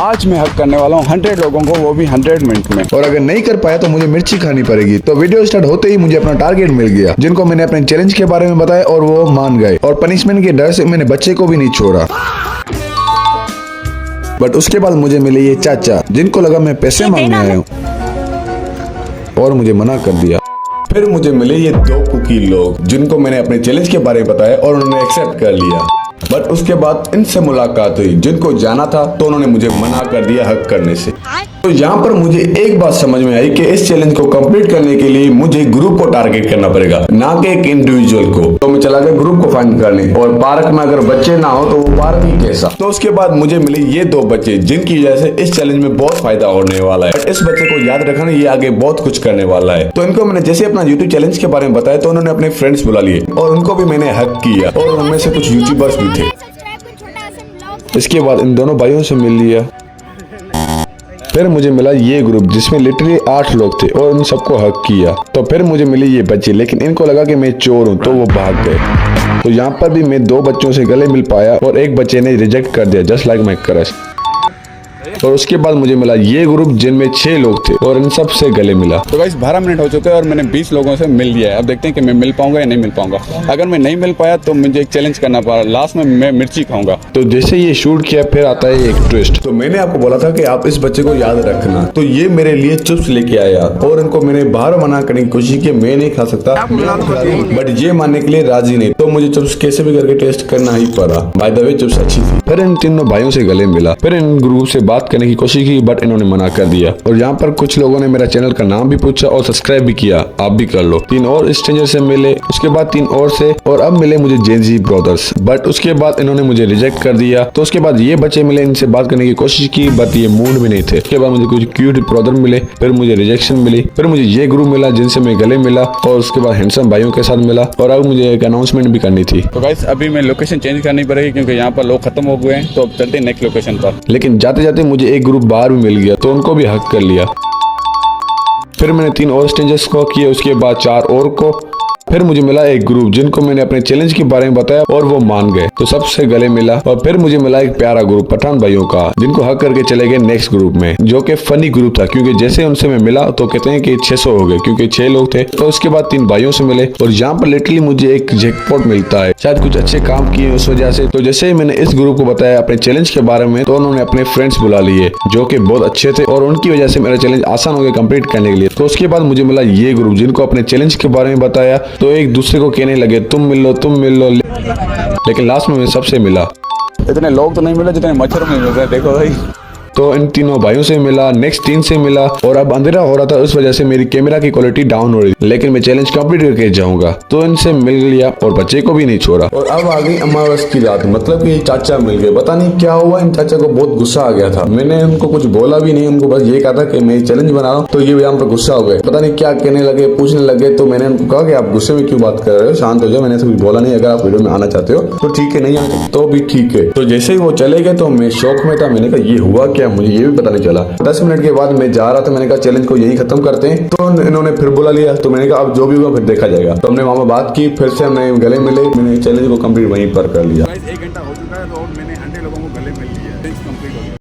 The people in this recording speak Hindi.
आज मैं हक करने वाला हूँ 100 लोगों को, वो भी 100 मिनट में। और अगर नहीं कर पाया तो मुझे मिर्ची खानी पड़ेगी। तो वीडियो स्टार्ट होते ही मुझे अपना टारगेट मिल गया, जिनको मैंने अपने चैलेंज के बारे में बताया और वो मान गए। और पनिशमेंट के डर से मैंने बच्चे को भी नहीं छोड़ा। बट उसके बाद मुझे मिले ये चाचा, जिनको लगा मैं पैसे मांगने आया हूँ और मुझे मना कर दिया। फिर मुझे मिले ये 2 कुकी लोग, जिनको मैंने अपने चैलेंज के बारे में बताया और उन्होंने एक्सेप्ट कर लिया। बट उसके बाद इनसे मुलाकात हुई, जिनको जाना था तो उन्होंने मुझे मना कर दिया हक करने से। तो यहाँ पर मुझे एक बात समझ में आई कि इस चैलेंज को कंप्लीट करने के लिए मुझे ग्रुप को टारगेट करना पड़ेगा, ना कि एक इंडिविजुअल को। तो मैं चला गया ग्रुप को फाइंड करने, और पार्क में अगर बच्चे ना हो तो वो पार्क ही कैसा। तो उसके बाद मुझे मिले ये 2 बच्चे, जिनकी वजह से इस चैलेंज में बहुत फायदा होने वाला है। बट इस बच्चे को याद रखना, ये आगे बहुत कुछ करने वाला है। तो इनको मैंने जैसे अपना यूट्यूब चैलेंज के बारे में बताया तो उन्होंने अपने फ्रेंड्स बुला लिए और उनको भी मैंने हक किया, और उनमें से कुछ यूट्यूबर्स भी थे। इसके बाद इन दोनों भाइयों से मिल लिया। फिर मुझे मिला ये ग्रुप, जिसमें लिटरली 8 लोग थे, और उन सबको हक किया। तो फिर मुझे मिले ये बच्चे, लेकिन इनको लगा कि मैं चोर हूँ तो वो भाग गए। तो यहाँ पर भी मैं 2 बच्चों से गले मिल पाया और एक बच्चे ने रिजेक्ट कर दिया, जस्ट लाइक माय क्रश। और उसके बाद मुझे मिला ये ग्रुप, जिनमें 6 लोग थे, और इन सब से गले मिला। तो गाइस 12 मिनट हो चुके हैं और मैंने 20 लोगों से मिल लिया है। अब देखते हैं कि मैं मिल पाऊंगा या नहीं मिल पाऊंगा। अगर मैं नहीं मिल पाया तो मुझे एक चैलेंज करना पड़ा, लास्ट में मैं मिर्ची खाऊंगा। तो जैसे ये शूट किया, फिर आता है एक ट्विस्ट। तो मैंने आपको बोला था कि आप इस बच्चे को याद रखना। तो ये मेरे लिए चिप्स लेके आया और इनको मैंने बाहर मना करने की कोशिश की, मैं नहीं खा सकता, बट ये मानने के लिए राजी नहीं। तो मुझे चिप्स कैसे भी करके टेस्ट करना ही पड़ा। बाय द वे चिप्स अच्छी थी। फिर इन तीनों भाइयों से गले मिला, फिर इन ग्रुप से बात करने की कोशिश की, बट इन्होंने मना कर दिया। और यहाँ पर कुछ लोगों ने मेरा चैनल का नाम भी पूछा और सब्सक्राइब भी किया, आप भी कर लो। 3 और स्ट्रेंजर से मिले, उसके बाद 3 और से, और अब मिले मुझे जेजी ब्रदर्स, बट उसके बाद इन्होंने मुझे रिजेक्ट कर दिया। तो उसके बाद ये बच्चे मिले, इनसे बात करने की कोशिश की, बट ये मूड में नहीं थे। उसके बाद मुझे कुछ क्यूट ब्रदर मिले, फिर मुझे रिजेक्शन मिली, फिर मुझे ये ग्रुप मिला जिनसे मैं गले मिला, और उसके बाद हैंडसम भाइयों के साथ मिला। और अब मुझे एक अनाउंसमेंट भी करनी थी। तो गाइस अभी मैं लोकेशन चेंज करनी पड़ेगी, क्योंकि यहाँ पर लोग खत्म हो गए हैं। तो अब चलते हैं नेक्स्ट लोकेशन पर। लेकिन जाते जाते मुझे एक ग्रुप बाहर भी मिल गया, तो उनको भी हक कर लिया। फिर मैंने 3 और स्ट्रेंजर्स को किए, उसके बाद 4 और को। फिर मुझे मिला एक ग्रुप, जिनको मैंने अपने चैलेंज के बारे में बताया और वो मान गए, तो सबसे गले मिला। और फिर मुझे मिला एक प्यारा ग्रुप पठान भाइयों का, जिनको हक करके चले गए नेक्स्ट ग्रुप में, जो कि फनी ग्रुप था, क्योंकि जैसे उनसे मैं मिला तो कहते हैं कि 600 हो गए, क्योंकि 6 लोग थे। तो उसके बाद 3 भाइयों से मिले, और यहाँ पर लिटरली मुझे एक जैकपॉट मिलता है, शायद कुछ अच्छे काम किए उस वजह से। तो जैसे ही मैंने इस ग्रुप को बताया अपने चैलेंज के बारे में, तो उन्होंने अपने फ्रेंड्स बुला लिए, जो कि बहुत अच्छे थे, और उनकी वजह से मेरा चैलेंज आसान हो गया कंप्लीट करने के लिए। तो उसके बाद मुझे मिला ये ग्रुप, जिनको अपने चैलेंज के बारे में बताया, तो एक दूसरे को कहने लगे तुम मिल लो, लेकिन लास्ट में मैं सबसे मिला। इतने लोग तो नहीं मिले जितने मच्छर में मिल रहे, देखो भाई। तो इन तीनों भाइयों से मिला, नेक्स्ट 3 से मिला, और अब अंधेरा हो रहा था, उस वजह से मेरी कैमरा की क्वालिटी डाउन हो रही, लेकिन मैं चैलेंज कंप्लीट करके जाऊंगा। तो इनसे मिल लिया और बच्चे को भी नहीं छोड़ा। और अब आ गई अमावस की रात, मतलब कि चाचा मिल गए। पता नहीं क्या हुआ, इन चाचा को बहुत गुस्सा आ गया था। मैंने उनको कुछ बोला भी नहीं, उनको बस ये कहा था कि मैं चैलेंज बना रहा हूँ। तो ये यहाँ पर गुस्सा हो गए, पता नहीं क्या कहने लगे, पूछने लगे। तो मैंने उनको कहा कि आप गुस्से में क्यों बात कर रहे हो, शांत हो जाओ। मैंने कुछ बोला नहीं, अगर आप वीडियो में आना चाहते हो तो ठीक है, नहीं आना तो भी ठीक है। तो जैसे ही वो चले गए तो मैं शौक में था, मैंने कहा ये हुआ क्या, मुझे ये भी पता नहीं चला। 10 मिनट के बाद मैं जा रहा था, मैंने कहा चैलेंज को यही खत्म करते हैं। तो इन्होंने फिर बुला लिया, तो मैंने कहा अब जो भी हुआ फिर देखा जाएगा। तो हमने वहां पर बात की, फिर से हमने गले मिले, मैंने चैलेंज को कंप्लीट वहीं पर कर लिया। 1 घंटा हो चुका